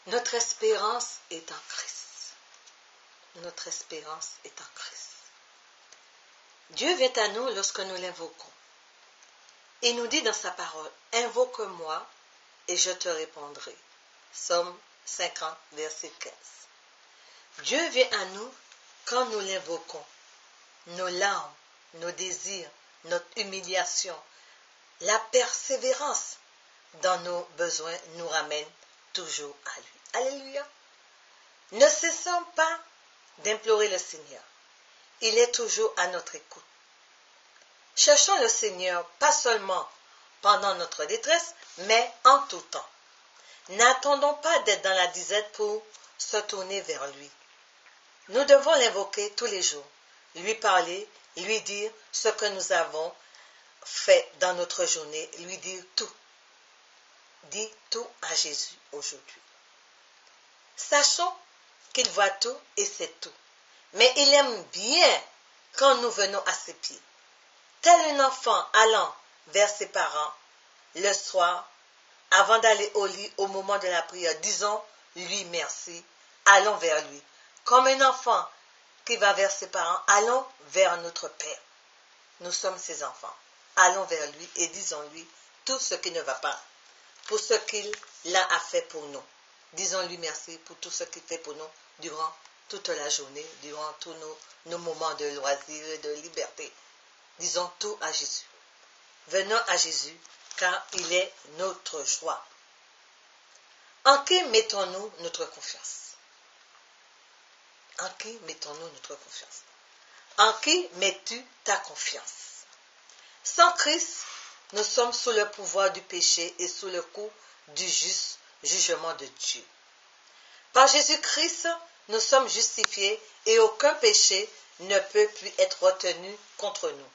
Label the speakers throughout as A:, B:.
A: Notre espérance est en Christ. Notre espérance est en Christ. Dieu vient à nous lorsque nous l'invoquons. Il nous dit dans sa parole, « Invoque-moi et je te répondrai. » Psaume 50, verset 15. Dieu vient à nous quand nous l'invoquons. Nos larmes, nos désirs, notre humiliation, la persévérance dans nos besoins nous ramènent toujours à lui. Alléluia. Ne cessons pas d'implorer le Seigneur. Il est toujours à notre écoute. Cherchons le Seigneur pas seulement pendant notre détresse, mais en tout temps. N'attendons pas d'être dans la disette pour se tourner vers lui. Nous devons l'invoquer tous les jours, lui parler, lui dire ce que nous avons fait dans notre journée, lui dire tout. Dis tout à Jésus aujourd'hui. Sachons qu'il voit tout et sait tout. Mais il aime bien quand nous venons à ses pieds. Tel un enfant allant vers ses parents le soir, avant d'aller au lit au moment de la prière, disons-lui merci, allons vers lui. Comme un enfant qui va vers ses parents, allons vers notre Père. Nous sommes ses enfants. Allons vers lui et disons-lui tout ce qui ne va pas, pour ce qu'il a fait pour nous. Disons-lui merci pour tout ce qu'il fait pour nous durant toute la journée, durant tous nos moments de loisir et de liberté. Disons tout à Jésus. Venons à Jésus, car il est notre joie. En qui mettons-nous notre confiance? En qui mettons-nous notre confiance? En qui mets-tu ta confiance? Sans Christ, nous sommes sous le pouvoir du péché et sous le coup du juste jugement de Dieu. Par Jésus-Christ, nous sommes justifiés et aucun péché ne peut plus être retenu contre nous.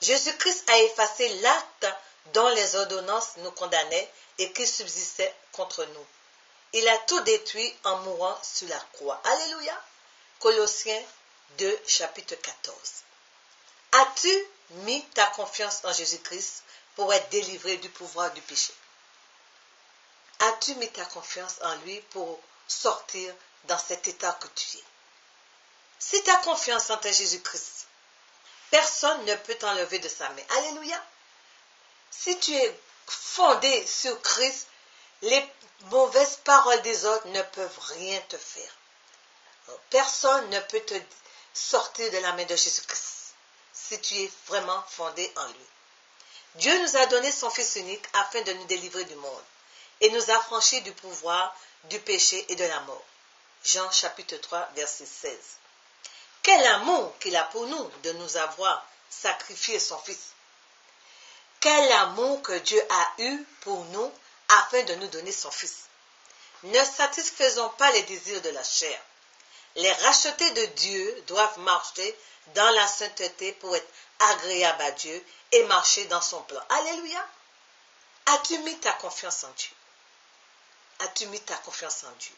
A: Jésus-Christ a effacé l'acte dont les ordonnances nous condamnaient et qui subsistait contre nous. Il a tout détruit en mourant sur la croix. Alléluia. Colossiens 2, chapitre 14. As-tu mis ta confiance en Jésus-Christ pour être délivré du pouvoir du péché? As-tu mis ta confiance en lui pour sortir dans cet état que tu es? Si ta confiance en Jésus-Christ, personne ne peut t'enlever de sa main. Alléluia. Si tu es fondé sur Christ, les mauvaises paroles des autres ne peuvent rien te faire. Personne ne peut te sortir de la main de Jésus-Christ si tu es vraiment fondé en lui. Dieu nous a donné son Fils unique afin de nous délivrer du monde et nous affranchir du pouvoir du péché et de la mort. Jean chapitre 3, verset 16. Quel amour qu'il a pour nous de nous avoir sacrifié son Fils. Quel amour que Dieu a eu pour nous afin de nous donner son Fils. Ne satisfaisons pas les désirs de la chair. Les rachetés de Dieu doivent marcher dans la sainteté pour être agréables à Dieu et marcher dans son plan. Alléluia. As-tu mis ta confiance en Dieu? As-tu mis ta confiance en Dieu?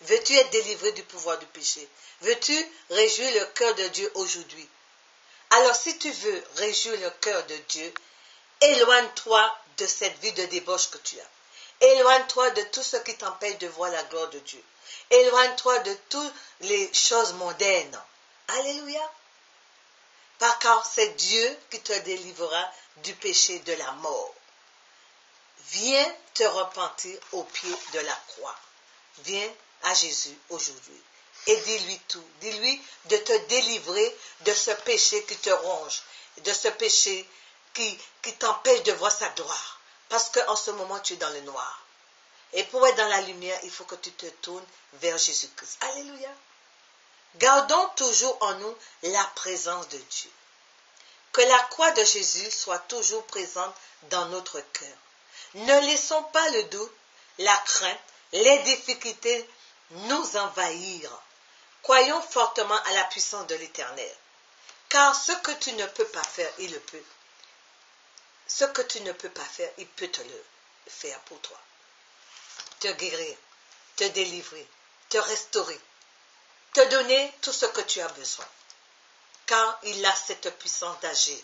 A: Veux-tu être délivré du pouvoir du péché? Veux-tu réjouir le cœur de Dieu aujourd'hui? Alors si tu veux réjouir le cœur de Dieu, éloigne-toi de cette vie de débauche que tu as. Éloigne-toi de tout ce qui t'empêche de voir la gloire de Dieu. Éloigne-toi de toutes les choses mondaines. Alléluia. Car c'est Dieu qui te délivrera du péché de la mort. Viens te repentir au pied de la croix. Viens à Jésus aujourd'hui et dis-lui tout. Dis-lui de te délivrer de ce péché qui te ronge, de ce péché qui t'empêche de voir sa gloire. Parce qu'en ce moment, tu es dans le noir. Et pour être dans la lumière, il faut que tu te tournes vers Jésus-Christ. Alléluia. Gardons toujours en nous la présence de Dieu. Que la croix de Jésus soit toujours présente dans notre cœur. Ne laissons pas le doute, la crainte, les difficultés nous envahir. Croyons fortement à la puissance de l'Éternel. Car ce que tu ne peux pas faire, il le peut. Ce que tu ne peux pas faire, il peut te le faire pour toi. Te guérir, te délivrer, te restaurer, te donner tout ce que tu as besoin. Car il a cette puissance d'agir.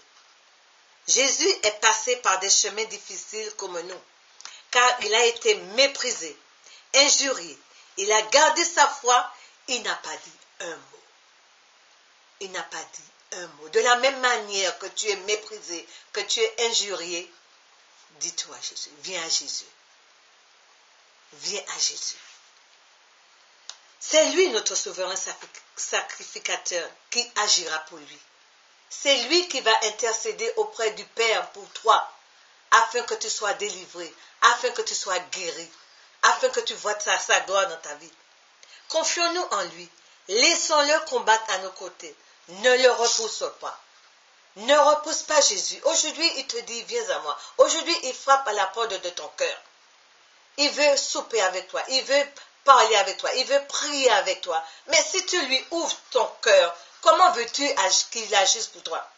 A: Jésus est passé par des chemins difficiles comme nous, car il a été méprisé. injurié. Il a gardé sa foi, il n'a pas dit un mot. Il n'a pas dit un mot. De la même manière que tu es méprisé, que tu es injurié, dis-toi à Jésus, viens à Jésus. Viens à Jésus. C'est lui notre souverain sacrificateur qui agira pour lui. C'est lui qui va intercéder auprès du Père pour toi, afin que tu sois délivré, afin que tu sois guéri, afin que tu vois sa gloire dans ta vie. Confions-nous en lui. Laissons-le combattre à nos côtés. Ne le repousse pas. Ne repousse pas Jésus. Aujourd'hui, il te dit, viens à moi. Aujourd'hui, il frappe à la porte de ton cœur. Il veut souper avec toi. Il veut parler avec toi. Il veut prier avec toi. Mais si tu lui ouvres ton cœur, comment veux-tu qu'il agisse pour toi?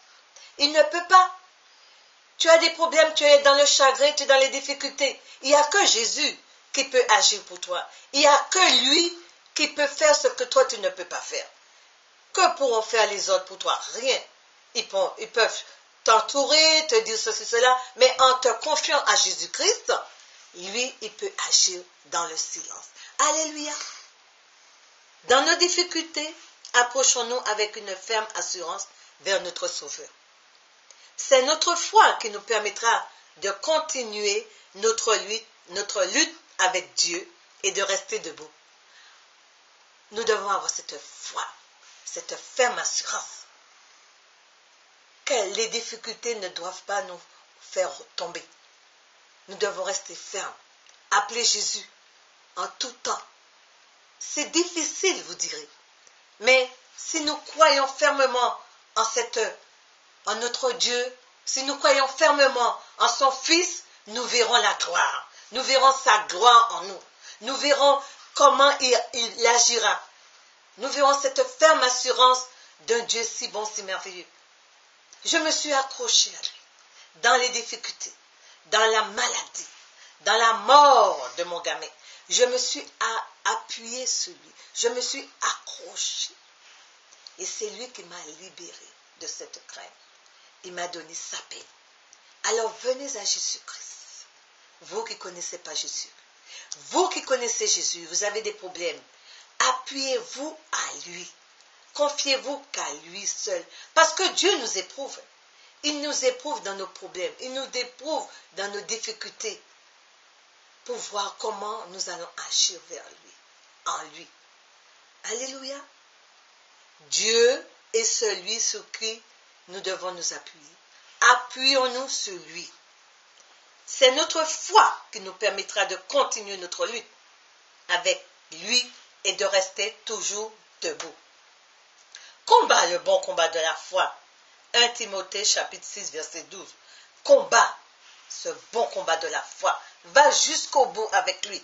A: Il ne peut pas. Tu as des problèmes, tu es dans le chagrin, tu es dans les difficultés. Il n'y a que Jésus qui peut agir pour toi. Il n'y a que lui qui peut faire ce que toi tu ne peux pas faire. Que pourront faire les autres pour toi? Rien. Ils peuvent t'entourer, te dire ceci, cela, mais en te confiant à Jésus-Christ, lui, il peut agir dans le silence. Alléluia. Dans nos difficultés, approchons-nous avec une ferme assurance vers notre Sauveur. C'est notre foi qui nous permettra de continuer notre lutte avec Dieu et de rester debout. Nous devons avoir cette foi, cette ferme assurance que les difficultés ne doivent pas nous faire tomber. Nous devons rester fermes. Appeler Jésus en tout temps. C'est difficile, vous direz. Mais si nous croyons fermement en notre Dieu, si nous croyons fermement en son Fils, nous verrons la gloire. Nous verrons sa gloire en nous. Nous verrons comment il agira. Nous verrons cette ferme assurance d'un Dieu si bon, si merveilleux. Je me suis accrochée à lui, dans les difficultés, dans la maladie, dans la mort de mon gamin. Je me suis appuyée sur lui. Je me suis accrochée. Et c'est lui qui m'a libérée de cette crainte. Il m'a donné sa paix. Alors venez à Jésus-Christ. Vous qui ne connaissez pas Jésus. Vous qui connaissez Jésus, vous avez des problèmes. Appuyez-vous à lui. Confiez-vous qu'à lui seul. Parce que Dieu nous éprouve. Il nous éprouve dans nos problèmes. Il nous éprouve dans nos difficultés. Pour voir comment nous allons agir vers lui. En lui. Alléluia. Dieu est celui sur qui nous devons nous appuyer. Appuyons-nous sur lui. C'est notre foi qui nous permettra de continuer notre lutte avec lui et de rester toujours debout. Combat le bon combat de la foi. 1 Timothée chapitre 6 verset 12. Combat ce bon combat de la foi. Va jusqu'au bout avec lui.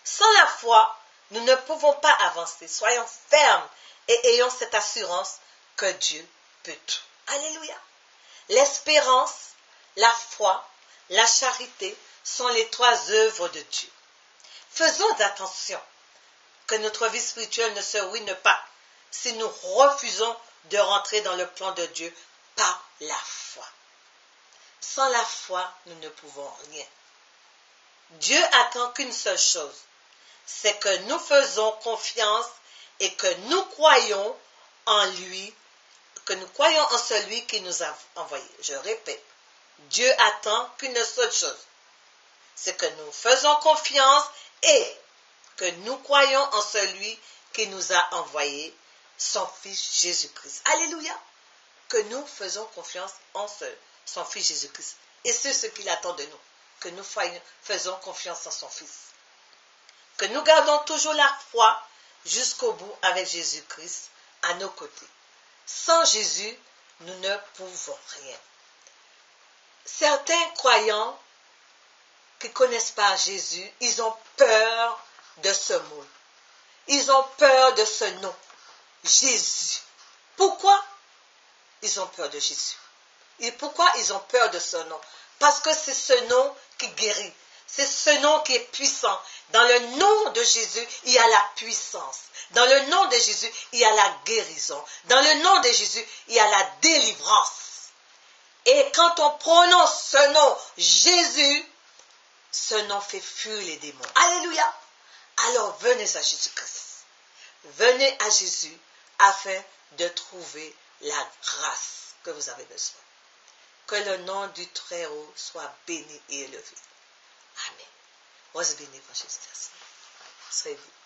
A: Sans la foi, nous ne pouvons pas avancer. Soyons fermes et ayons cette assurance que Dieu peut tout. Alléluia. L'espérance, la foi, la charité sont les trois œuvres de Dieu. Faisons attention que notre vie spirituelle ne se ruine pas si nous refusons de rentrer dans le plan de Dieu par la foi. Sans la foi, nous ne pouvons rien. Dieu attend qu'une seule chose, c'est que nous faisons confiance et que nous croyons en lui, que nous croyons en celui qui nous a envoyés. Je répète, Dieu attend qu'une seule chose, c'est que nous faisons confiance et que nous croyons en celui qui nous a envoyés, son Fils Jésus-Christ. Alléluia! Que nous faisons confiance en son Fils Jésus-Christ. Et c'est ce qu'il attend de nous, que nous faisons confiance en son Fils. Que nous gardons toujours la foi jusqu'au bout avec Jésus-Christ à nos côtés. Sans Jésus, nous ne pouvons rien. Certains croyants qui ne connaissent pas Jésus, ils ont peur de ce mot. Ils ont peur de ce nom, Jésus. Pourquoi ils ont peur de Jésus? Et pourquoi ils ont peur de ce nom? Parce que c'est ce nom qui guérit. C'est ce nom qui est puissant. Dans le nom de Jésus, il y a la puissance. Dans le nom de Jésus, il y a la guérison. Dans le nom de Jésus, il y a la délivrance. Et quand on prononce ce nom, Jésus, ce nom fait fuir les démons. Alléluia! Alors venez à Jésus-Christ. Venez à Jésus afin de trouver la grâce que vous avez besoin. Que le nom du Très-Haut soit béni et élevé. Amen. On se bénit par Jésus-Christ. Soyez bénis.